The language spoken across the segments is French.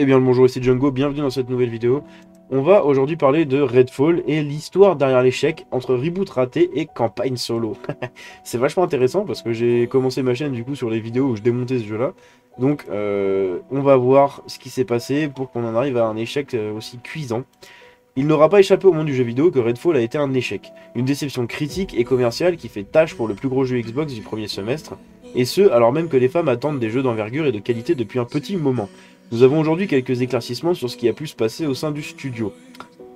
Eh bien le bonjour, ici Django, bienvenue dans cette nouvelle vidéo. On va aujourd'hui parler de Redfall et l'histoire derrière l'échec entre reboot raté et campagne solo. C'est vachement intéressant parce que j'ai commencé ma chaîne du coup sur les vidéos où je démontais ce jeu-là. Donc on va voir ce qui s'est passé pour qu'on en arrive à un échec aussi cuisant. Il n'aura pas échappé au monde du jeu vidéo que Redfall a été un échec. Une déception critique et commerciale qui fait tâche pour le plus gros jeu Xbox du premier semestre. Et ce, alors même que les femmes attendent des jeux d'envergure et de qualité depuis un petit moment. Nous avons aujourd'hui quelques éclaircissements sur ce qui a pu se passer au sein du studio.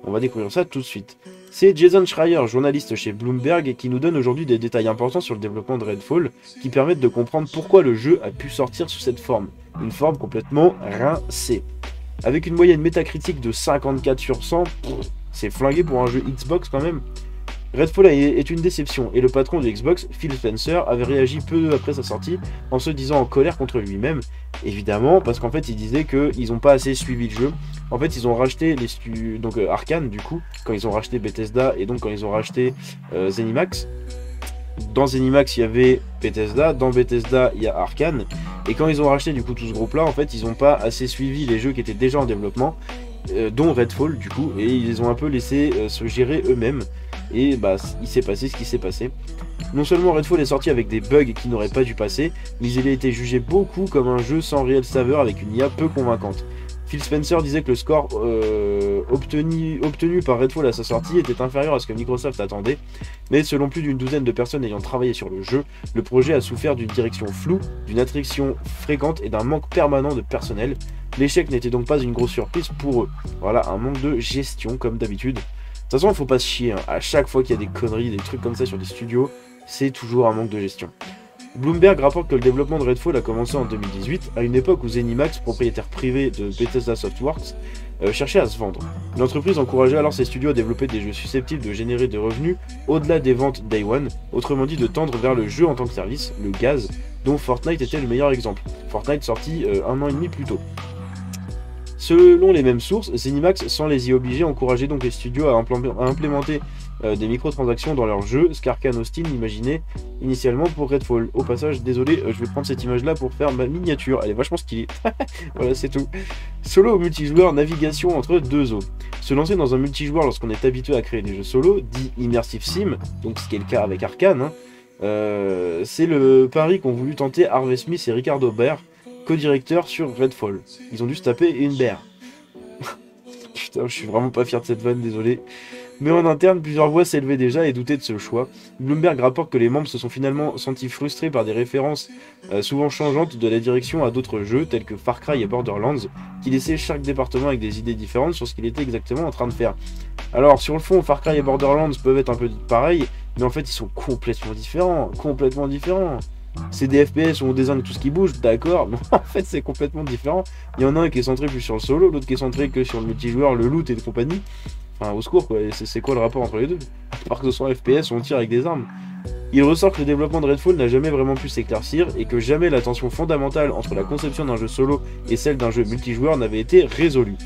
On va découvrir ça tout de suite. C'est Jason Schreier, journaliste chez Bloomberg, qui nous donne aujourd'hui des détails importants sur le développement de Redfall, qui permettent de comprendre pourquoi le jeu a pu sortir sous cette forme. Une forme complètement rincée. Avec une moyenne métacritique de 54 sur 100, c'est flingué pour un jeu Xbox quand même. Redfall est une déception, et le patron de Xbox, Phil Spencer, avait réagi peu après sa sortie en se disant en colère contre lui-même, évidemment, parce qu'en fait il disait qu'ils n'ont pas assez suivi le jeu. En fait ils ont racheté les studios, donc Arkane du coup, quand ils ont racheté Bethesda, et donc quand ils ont racheté Zenimax. Dans Zenimax il y avait Bethesda, dans Bethesda il y a Arkane, et quand ils ont racheté du coup tout ce groupe là, en fait ils n'ont pas assez suivi les jeux qui étaient déjà en développement, dont Redfall du coup, et ils les ont un peu laissé se gérer eux-mêmes. Et bah, il s'est passé ce qui s'est passé. Non seulement Redfall est sorti avec des bugs qui n'auraient pas dû passer, mais il a été jugé beaucoup comme un jeu sans réelle saveur avec une IA peu convaincante. Phil Spencer disait que le score obtenu par Redfall à sa sortie était inférieur à ce que Microsoft attendait, mais selon plus d'une douzaine de personnes ayant travaillé sur le jeu, le projet a souffert d'une direction floue, d'une attrition fréquente et d'un manque permanent de personnel. L'échec n'était donc pas une grosse surprise pour eux. Voilà, un manque de gestion comme d'habitude. De toute façon, il faut pas se chier, hein. À chaque fois qu'il y a des conneries, des trucs comme ça sur des studios, c'est toujours un manque de gestion. Bloomberg rapporte que le développement de Redfall a commencé en 2018, à une époque où Zenimax, propriétaire privé de Bethesda Softworks, cherchait à se vendre. L'entreprise encourageait alors ses studios à développer des jeux susceptibles de générer des revenus au-delà des ventes Day One, autrement dit de tendre vers le jeu en tant que service, le gaz, dont Fortnite était le meilleur exemple. Fortnite sorti un an et demi plus tôt. Selon les mêmes sources, Zenimax, sans les y obliger, encourageait donc les studios à implémenter des microtransactions dans leurs jeux, ce qu'Arkane Austin imaginait initialement pour Redfall. Au passage, désolé, je vais prendre cette image là pour faire ma miniature, elle est vachement stylée. Voilà, c'est tout. Solo ou multijoueur, navigation entre deux eaux. Se lancer dans un multijoueur lorsqu'on est habitué à créer des jeux solo, dit Immersive Sim, donc ce qui est le cas avec Arkane, hein, c'est le pari qu'ont voulu tenter Harvey Smith et Ricardo Baer, co-directeur sur Redfall. Ils ont dû se taper une bière. Putain, je suis vraiment pas fier de cette vanne, désolé. Mais en interne, plusieurs voix s'élevaient déjà et doutaient de ce choix. Bloomberg rapporte que les membres se sont finalement sentis frustrés par des références souvent changeantes de la direction à d'autres jeux, tels que Far Cry et Borderlands, qui laissaient chaque département avec des idées différentes sur ce qu'il était exactement en train de faire. Alors, sur le fond, Far Cry et Borderlands peuvent être un peu pareils, mais en fait, ils sont complètement différents, complètement différents. C'est des FPS où on désigne tout ce qui bouge, d'accord, mais en fait c'est complètement différent. Il y en a un qui est centré plus sur le solo, l'autre qui est centré que sur le multijoueur, le loot et compagnie. Enfin, au secours quoi, c'est quoi le rapport entre les deux? À part que ce soit FPS où on tire avec des armes. Il ressort que le développement de Redfall n'a jamais vraiment pu s'éclaircir et que jamais la tension fondamentale entre la conception d'un jeu solo et celle d'un jeu multijoueur n'avait été résolue.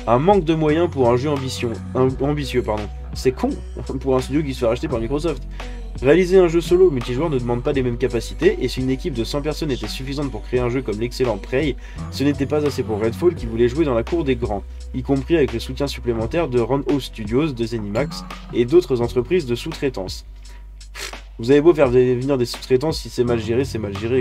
Un manque de moyens pour un jeu ambitieux. C'est con pour un studio qui se fait racheter par Microsoft. Réaliser un jeu solo ou multijoueur ne demande pas les mêmes capacités, et si une équipe de 100 personnes était suffisante pour créer un jeu comme l'excellent Prey, ce n'était pas assez pour Redfall qui voulait jouer dans la cour des grands, y compris avec le soutien supplémentaire de Roundhouse Studios, de Zenimax et d'autres entreprises de sous-traitance. Vous avez beau faire venir des sous-traitants, si c'est mal géré,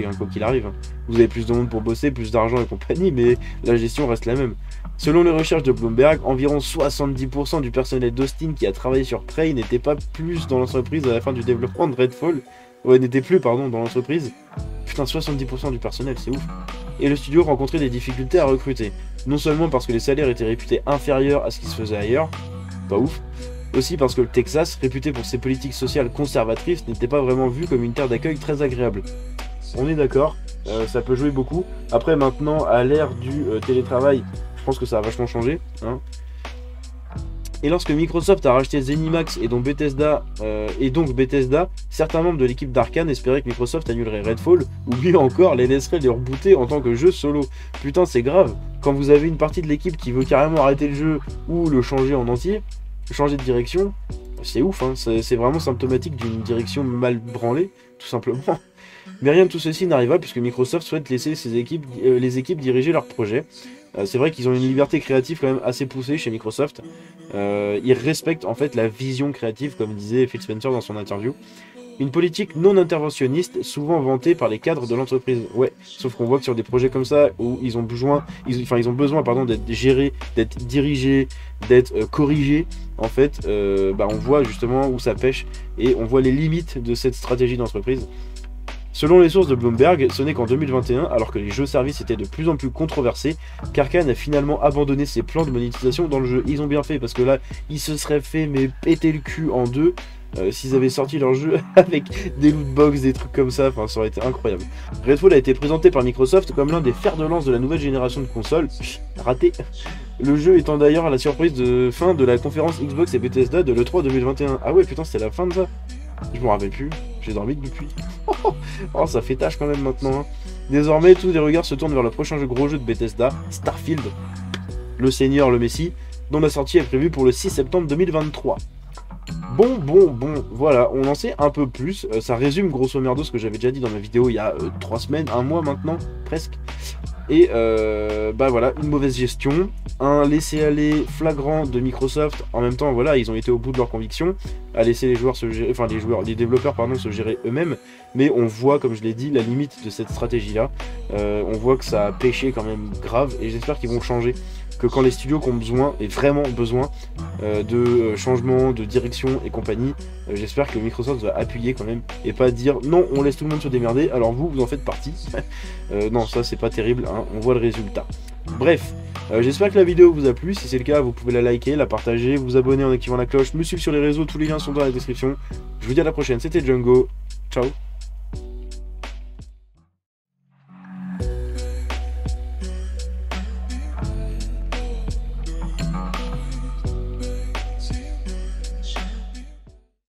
hein, quoi qu'il arrive. Vous avez plus de monde pour bosser, plus d'argent et compagnie, mais la gestion reste la même. Selon les recherches de Bloomberg, environ 70% du personnel d'Austin qui a travaillé sur Prey n'était pas plus dans l'entreprise à la fin du développement de Redfall. Ouais, n'était plus, pardon, dans l'entreprise. Putain, 70% du personnel, c'est ouf. Et le studio rencontrait des difficultés à recruter. Non seulement parce que les salaires étaient réputés inférieurs à ce qui se faisait ailleurs, pas ouf, aussi parce que le Texas, réputé pour ses politiques sociales conservatrices, n'était pas vraiment vu comme une terre d'accueil très agréable. On est d'accord, ça peut jouer beaucoup. Après, maintenant, à l'ère du télétravail, je pense que ça a vachement changé. Hein. Et lorsque Microsoft a racheté Zenimax et donc Bethesda, certains membres de l'équipe d'Arkane espéraient que Microsoft annulerait Redfall, ou mieux encore, les laisserait les rebooter en tant que jeu solo. Putain, c'est grave. Quand vous avez une partie de l'équipe qui veut carrément arrêter le jeu ou le changer en entier, changer de direction, c'est ouf, hein. C'est vraiment symptomatique d'une direction mal branlée, tout simplement. Mais rien de tout ceci n'arriva puisque Microsoft souhaite laisser les équipes diriger leurs projets. C'est vrai qu'ils ont une liberté créative quand même assez poussée chez Microsoft. Ils respectent en fait la vision créative, comme disait Phil Spencer dans son interview. Une politique non interventionniste, souvent vantée par les cadres de l'entreprise. Ouais, sauf qu'on voit que sur des projets comme ça, où ils ont besoin, ils ont besoin pardon, d'être gérés, d'être dirigés, d'être corrigés, en fait, on voit justement où ça pêche, et on voit les limites de cette stratégie d'entreprise. Selon les sources de Bloomberg, ce n'est qu'en 2021, alors que les jeux-services étaient de plus en plus controversés, qu'Arkane a finalement abandonné ses plans de monétisation dans le jeu. Ils ont bien fait, parce que là, ils se seraient fait mais péter le cul en deux s'ils avaient sorti leur jeu avec des lootbox, des trucs comme ça, enfin ça aurait été incroyable. Redfall a été présenté par Microsoft comme l'un des fers de lance de la nouvelle génération de consoles. Raté. Le jeu étant d'ailleurs à la surprise de fin de la conférence Xbox et Bethesda de l'E3 2021. Ah ouais putain, c'était la fin de ça. Je me rappelle plus, j'ai dormi depuis. Oh, ça fait tâche quand même maintenant. Hein. Désormais, tous les regards se tournent vers le prochain gros jeu de Bethesda, Starfield, le Seigneur, le Messie, dont la sortie est prévue pour le 6 septembre 2023. Bon, voilà, on en sait un peu plus. Ça résume grosso merdo ce que j'avais déjà dit dans ma vidéo il y a 3 semaines, un mois maintenant, presque. Et voilà, une mauvaise gestion, un laisser-aller flagrant de Microsoft. En même temps, voilà, ils ont été au bout de leurs convictions, à laisser les joueurs se gérer, enfin les développeurs pardon, se gérer eux-mêmes. Mais on voit, comme je l'ai dit, la limite de cette stratégie-là. On voit que ça a pêché quand même grave, et j'espère qu'ils vont changer. Que quand les studios qui ont besoin, et vraiment besoin, de changement, de direction et compagnie, j'espère que Microsoft va appuyer quand même, et pas dire non, on laisse tout le monde se démerder, alors vous en faites partie. Non, ça c'est pas terrible, hein, on voit le résultat. Bref, j'espère que la vidéo vous a plu. Si c'est le cas, vous pouvez la liker, la partager, vous abonner en activant la cloche, me suivre sur les réseaux, tous les liens sont dans la description. Je vous dis à la prochaine, c'était Django, ciao.